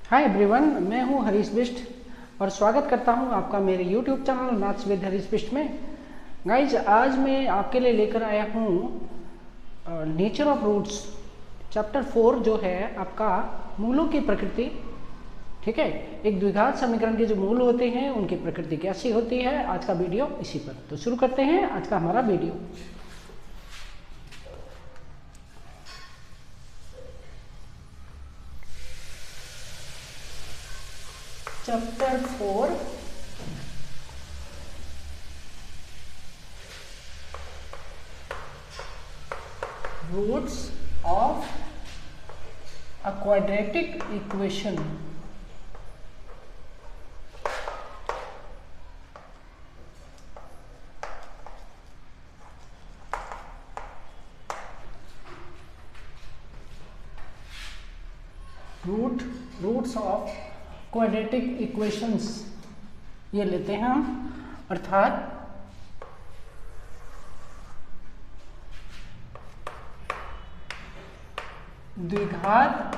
Hi everyone, मैं हूं हरीश बिष्ट और स्वागत करता हूं आपका मेरे YouTube channel maths with Harish Bisht में। गाइज, आज मैं आपके लिए लेकर आया हूं नेचर ऑफ रूट्स चैप्टर 4 जो है आपका मूलों की प्रकृति। ठीक है, एक द्विघात समीकरण के जो मूल होते हैं उनकी प्रकृति कैसी होती है, आज का वीडियो इसी पर। तो शुरू करते हैं आज का हमारा video. Chapter 4 roots of a quadratic equation. Roots of quadratic equations ये लेते हैं हम, अर्थात द्विघात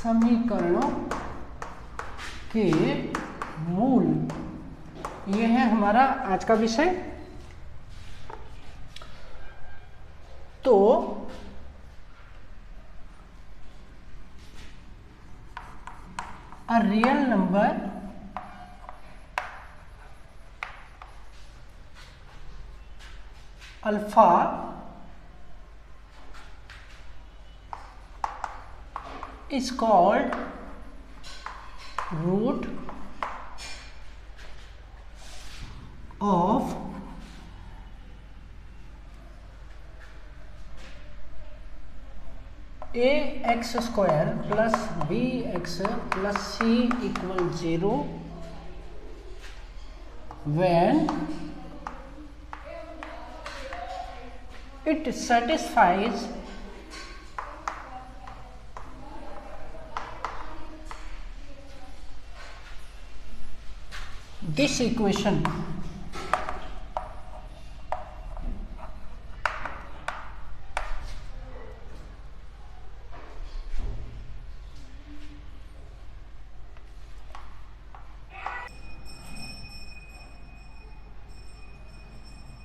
समीकरणों के मूल, ये है हमारा आज का विषय। तो a real number alpha is called root of ax square plus bx plus c equal 0 when it satisfies this equation.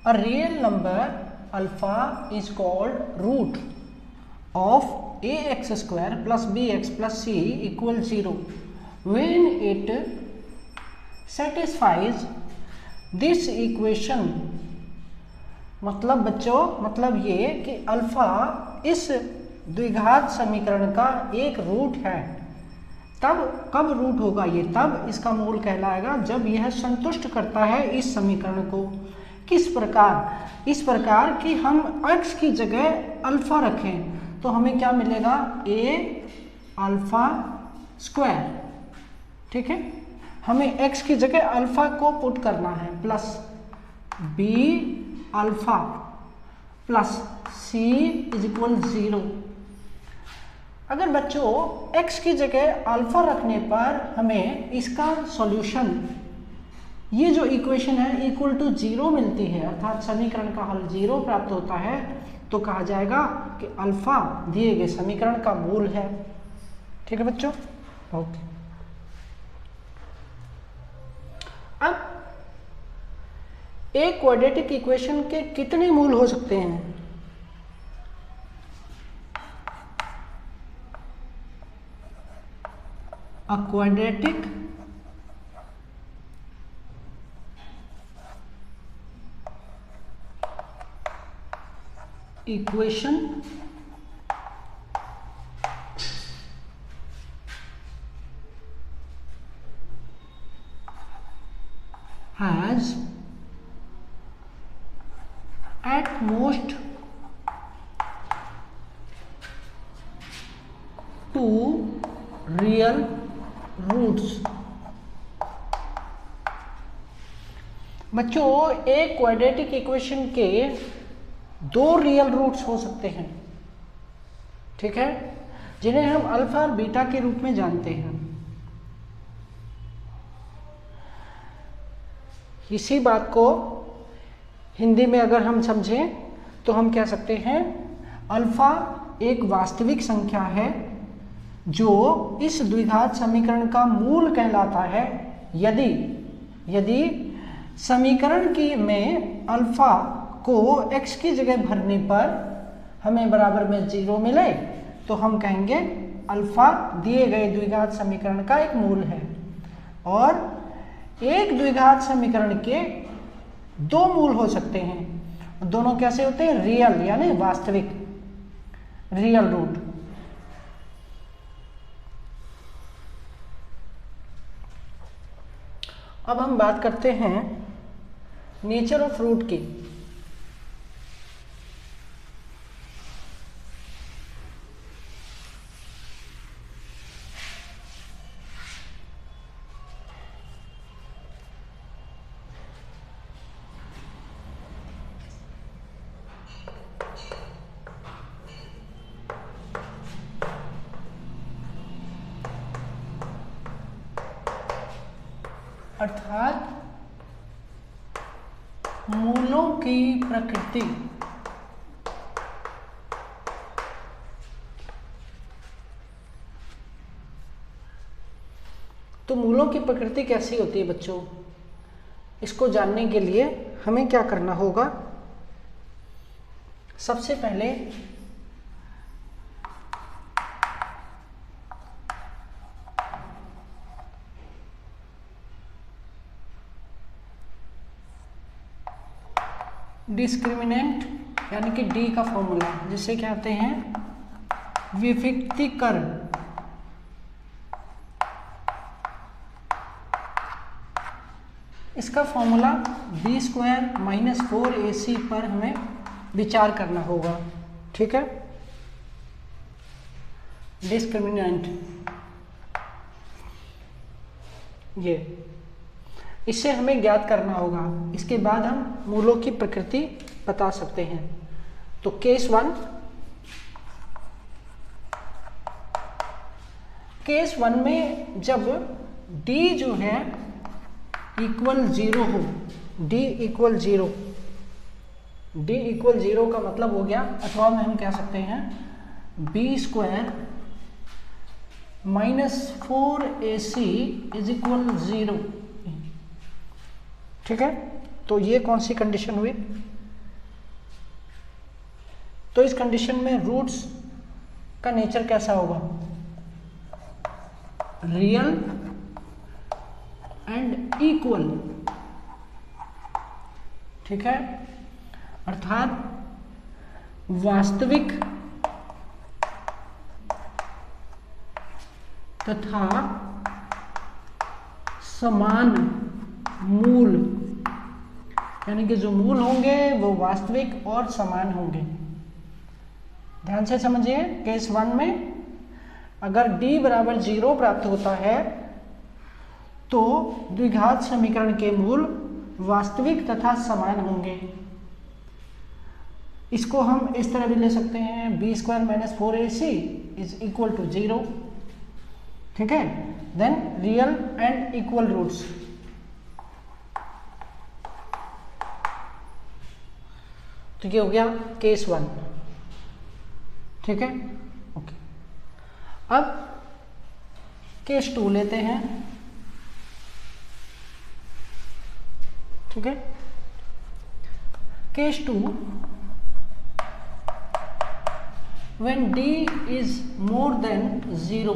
A real number alpha is called root of ax square plus bx plus c equal 0 when it satisfies this equation। मतलब बच्चों, मतलब ये कि alpha इस द्विघात समीकरण का एक रूट है। तब कब रूट होगा ये? तब इसका मूल कहलाएगा जब यह संतुष्ट करता है इस समीकरण को। किस प्रकार? इस प्रकार कि हम x की जगह अल्फा रखें तो हमें क्या मिलेगा? a alpha square. ठीक है, हमें x की जगह अल्फा को पुट करना है, plus b alpha plus c is equal 0। अगर बच्चों x की जगह अल्फा रखने पर हमें इसका सॉल्यूशन, ये जो इक्वेशन है, इक्वल टू 0 मिलती है, अर्थात समीकरण का हल 0 प्राप्त होता है, तो कहा जाएगा कि अल्फा दिए गए समीकरण का मूल है। ठीक है बच्चों, ओके। अब एक क्वाड्रेटिक इक्वेशन के कितने मूल हो सकते हैं? A quadratic equation has at most two real roots। बच्चों, एक क्वाड्रेटिक इक्वेशन के दो रियल रूट्स हो सकते हैं। ठीक है, जिन्हें हम अल्फा और बीटा के रूप में जानते हैं। इसी बात को हिंदी में अगर हम समझें तो हम कह सकते हैं अल्फा एक वास्तविक संख्या है जो इस द्विघात समीकरण का मूल कहलाता है यदि समीकरण की में अल्फा को x की जगह भरने पर हमें बराबर में 0 मिले तो हम कहेंगे अल्फा दिए गए द्विघात समीकरण का एक मूल है। और एक द्विघात समीकरण के दो मूल हो सकते हैं। दोनों कैसे होते हैं? रियल यानी वास्तविक, रियल रूट। अब हम बात करते हैं नेचर ऑफ रूट की। अर्थात मूलों की प्रकृति। तो मूलों की प्रकृति कैसी होती है बच्चों? इसको जानने के लिए हमें क्या करना होगा? सबसे पहले डिस्क्रिमिनेंट यानी कि डी का फॉर्मूला, जिसे कहते हैं विभक्तीकरण। इसका फॉर्मूला b² - 4ac पर हमें विचार करना होगा। ठीक है, डिस्क्रिमिनेंट ये, इससे हमें ज्ञात करना होगा। इसके बाद हम मूलों की प्रकृति बता सकते हैं। तो केस 1 में जब d जो है इक्वल 0 हो, d इक्वल 0, d इक्वल 0 का मतलब हो गया, अथवा में हम कह सकते हैं b² - 4ac इज इक्वल 0। ठीक है, तो ये कौन सी कंडीशन हुई? तो इस कंडीशन में रूट्स का नेचर कैसा होगा? Real and equal. ठीक है, अर्थात वास्तविक तथा समान मूल, यानी कि जो मूल होंगे वो वास्तविक और समान होंगे। ध्यान से समझिए, केस 1 में अगर d बराबर 0 प्राप्त होता है तो द्विघात समीकरण के मूल वास्तविक तथा समान होंगे। इसको हम इस तरह भी ले सकते हैं, b² - 4ac is equal to 0। ठीक है, then real and equal roots. तो ये हो गया केस 1। ठीक है, ओके। अब केस 2 लेते हैं। ठीक है, case 2, when d is more than 0,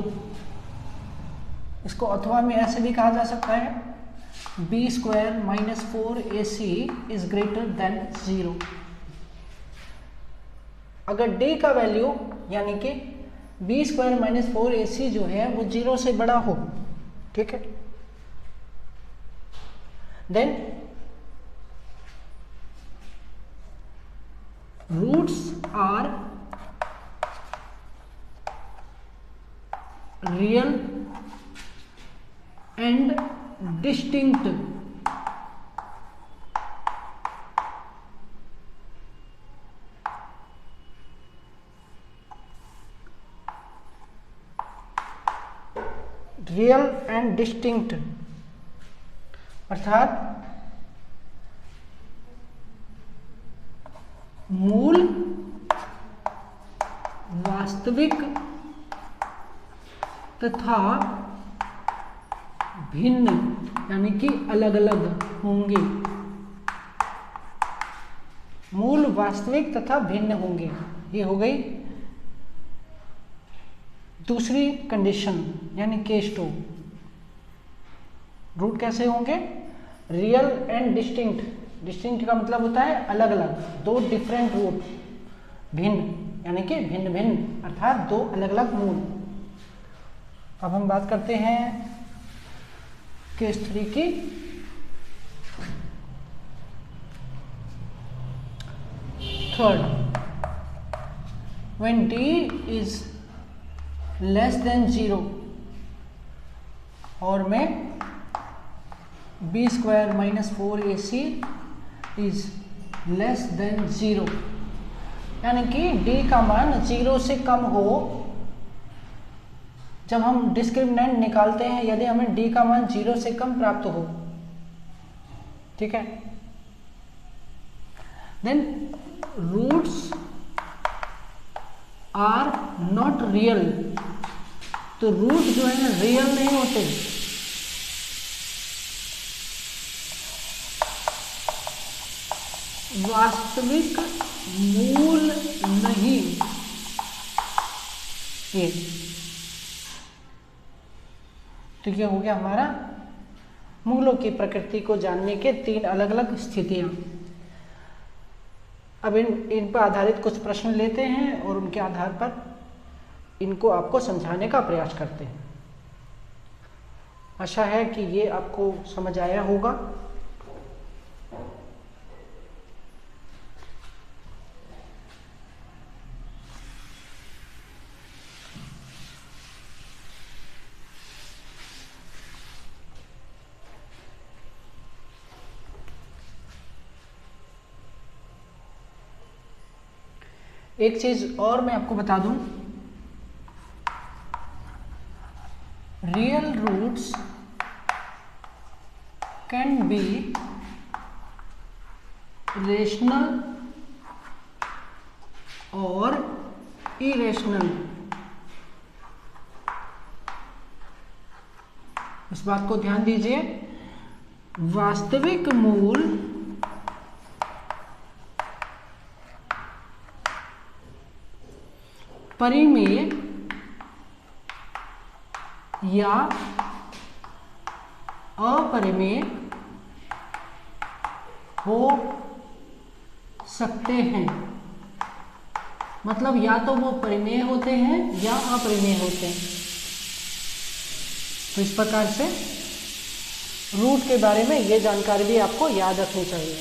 इसको अथवा में ऐसे भी कहा जा सकता है b² - 4ac is greater than 0। अगर d का वैल्यू यानी कि b² - 4ac जो है वो 0 से बड़ा हो। ठीक है, then roots are real and distinct. Real and distinct अर्थात मूल वास्तविक तथा भिन्न यानी कि अलग अलग होंगे। मूल वास्तविक तथा भिन्न होंगे, ये हो गई दूसरी कंडीशन यानी केस 2। रूट कैसे होंगे? Real and distinct. डिस्टिंक्ट का मतलब होता है अलग अलग, दो डिफरेंट रूट। भिन्न यानी कि भिन्न भिन्न अर्थात दो अलग अलग मूल। अब हम बात करते हैं केस 3 की। Third, when d is less than 0 और में b square minus 4ac is less than 0 यानी कि d का मान 0 से कम हो। जब हम डिस्क्रिमिनेंट निकालते हैं, यदि हमें d का मान 0 से कम प्राप्त हो, ठीक है, then roots are not real. तो रूट जो है रियल नहीं होते। वास्तविक मूल नहीं। ये तो ये हो गया हमारा मूलों की प्रकृति को जानने के 3 अलग अलग स्थितियां। अब इन पर आधारित कुछ प्रश्न लेते हैं और उनके आधार पर इनको आपको समझाने का प्रयास करते हैं। आशा है कि ये आपको समझ आया होगा। एक चीज और मैं आपको बता दूं, real roots can be rational और इरेशनल। इस बात को ध्यान दीजिए। वास्तविक मूल परिमेय या अपरिमेय हो सकते हैं। मतलब या तो वो परिमेय होते हैं या अपरिमेय होते हैं। तो इस प्रकार से रूट के बारे में ये जानकारी भी आपको याद रखनी चाहिए।